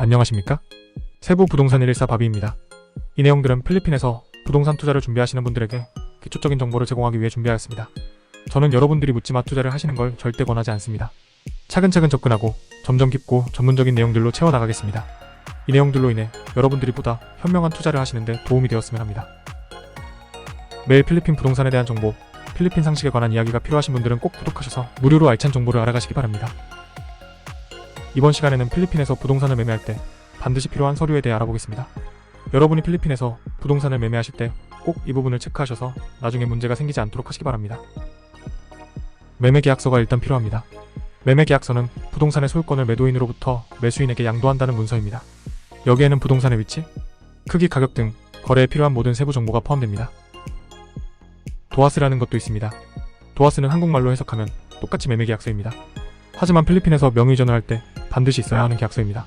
안녕하십니까? 세부 부동산 114 바비입니다. 이 내용들은 필리핀에서 부동산 투자를 준비하시는 분들에게 기초적인 정보를 제공하기 위해 준비하였습니다. 저는 여러분들이 묻지마 투자를 하시는 걸 절대 권하지 않습니다. 차근차근 접근하고 점점 깊고 전문적인 내용들로 채워나가겠습니다. 이 내용들로 인해 여러분들이 보다 현명한 투자를 하시는데 도움이 되었으면 합니다. 매일 필리핀 부동산에 대한 정보, 필리핀 상식에 관한 이야기가 필요하신 분들은 꼭 구독하셔서 무료로 알찬 정보를 알아가시기 바랍니다. 이번 시간에는 필리핀에서 부동산을 매매할 때 반드시 필요한 서류에 대해 알아보겠습니다. 여러분이 필리핀에서 부동산을 매매하실 때 꼭 이 부분을 체크하셔서 나중에 문제가 생기지 않도록 하시기 바랍니다. 매매계약서가 일단 필요합니다. 매매계약서는 부동산의 소유권을 매도인으로부터 매수인에게 양도한다는 문서입니다. 여기에는 부동산의 위치, 크기, 가격 등 거래에 필요한 모든 세부 정보가 포함됩니다. 도아스라는 것도 있습니다. 도아스는 한국말로 해석하면 똑같이 매매계약서입니다. 하지만 필리핀에서 명의이전을 할 때 반드시 있어야 하는 계약서입니다.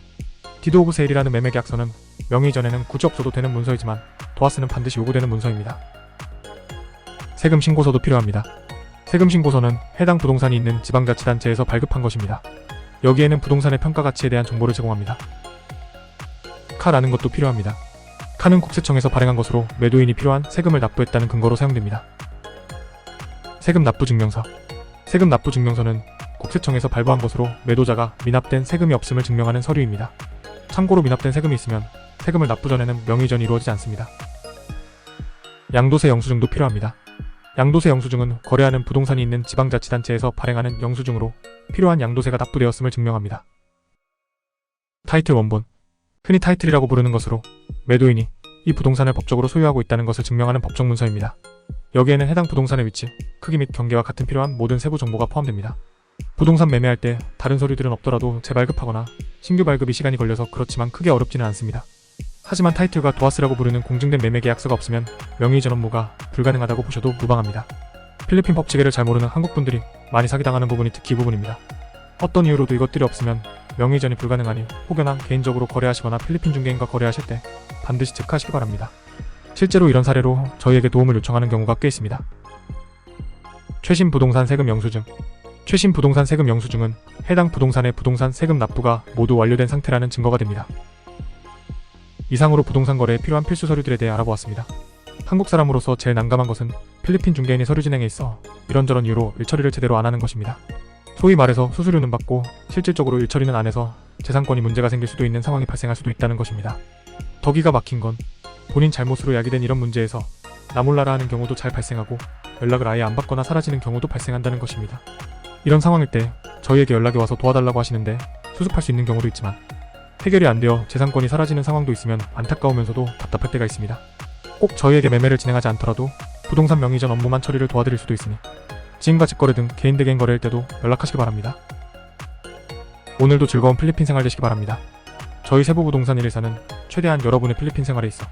디드 오브 세일이라는 매매계약서는 명의이전에는 굳이 없어도 되는 문서이지만 도아스는 반드시 요구되는 문서입니다. 세금 신고서도 필요합니다. 세금 신고서는 해당 부동산이 있는 지방자치단체에서 발급한 것입니다. 여기에는 부동산의 평가가치에 대한 정보를 제공합니다. 카라는 것도 필요합니다. 카는 국세청에서 발행한 것으로 매도인이 필요한 세금을 납부했다는 근거로 사용됩니다. 세금 납부 증명서. 세금 납부 증명서는 국세청에서 발부한 것으로 매도자가 미납된 세금이 없음을 증명하는 서류입니다. 참고로 미납된 세금이 있으면 세금을 납부 전에는 명의이전이 이루어지지 않습니다. 양도세 영수증도 필요합니다. 양도세 영수증은 거래하는 부동산이 있는 지방자치단체에서 발행하는 영수증으로 필요한 양도세가 납부되었음을 증명합니다. 타이틀 원본. 흔히 타이틀이라고 부르는 것으로 매도인이 이 부동산을 법적으로 소유하고 있다는 것을 증명하는 법적 문서입니다. 여기에는 해당 부동산의 위치, 크기 및 경계와 같은 필요한 모든 세부 정보가 포함됩니다. 부동산 매매할 때 다른 서류들은 없더라도 재발급하거나 신규 발급이 시간이 걸려서 그렇지만 크게 어렵지는 않습니다. 하지만 타이틀과 도아스라고 부르는 공증된 매매계약서가 없으면 명의이전 업무가 불가능하다고 보셔도 무방합니다. 필리핀 법치계를 잘 모르는 한국분들이 많이 사기당하는 부분이 특히 이 부분입니다. 어떤 이유로도 이것들이 없으면 명의이전이 불가능하니 혹여나 개인적으로 거래하시거나 필리핀 중개인과 거래하실 때 반드시 체크하시기 바랍니다. 실제로 이런 사례로 저희에게 도움을 요청하는 경우가 꽤 있습니다. 최신 부동산 세금 영수증. 최신 부동산 세금 영수증은 해당 부동산의 부동산 세금 납부가 모두 완료된 상태라는 증거가 됩니다. 이상으로 부동산 거래에 필요한 필수 서류들에 대해 알아보았습니다. 한국 사람으로서 제일 난감한 것은 필리핀 중개인이 서류 진행에 있어 이런저런 이유로 일처리를 제대로 안 하는 것입니다. 소위 말해서 수수료는 받고 실질적으로 일처리는 안 해서 재산권이 문제가 생길 수도 있는 상황이 발생할 수도 있다는 것입니다. 더 기가 막힌 건 본인 잘못으로 야기된 이런 문제에서 나 몰라라 하는 경우도 잘 발생하고 연락을 아예 안 받거나 사라지는 경우도 발생한다는 것입니다. 이런 상황일 때 저희에게 연락이 와서 도와달라고 하시는데 수습할 수 있는 경우도 있지만 해결이 안 되어 재산권이 사라지는 상황도 있으면 안타까우면서도 답답할 때가 있습니다. 꼭 저희에게 매매를 진행하지 않더라도 부동산 명의이전 업무만 처리를 도와드릴 수도 있으니 지인과 직거래 등 개인 대 개인 거래일 때도 연락하시기 바랍니다. 오늘도 즐거운 필리핀 생활 되시기 바랍니다. 저희 세부 부동산 114는 최대한 여러분의 필리핀 생활에 있어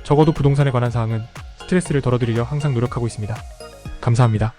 적어도 부동산에 관한 사항은 스트레스를 덜어드리려 항상 노력하고 있습니다. 감사합니다.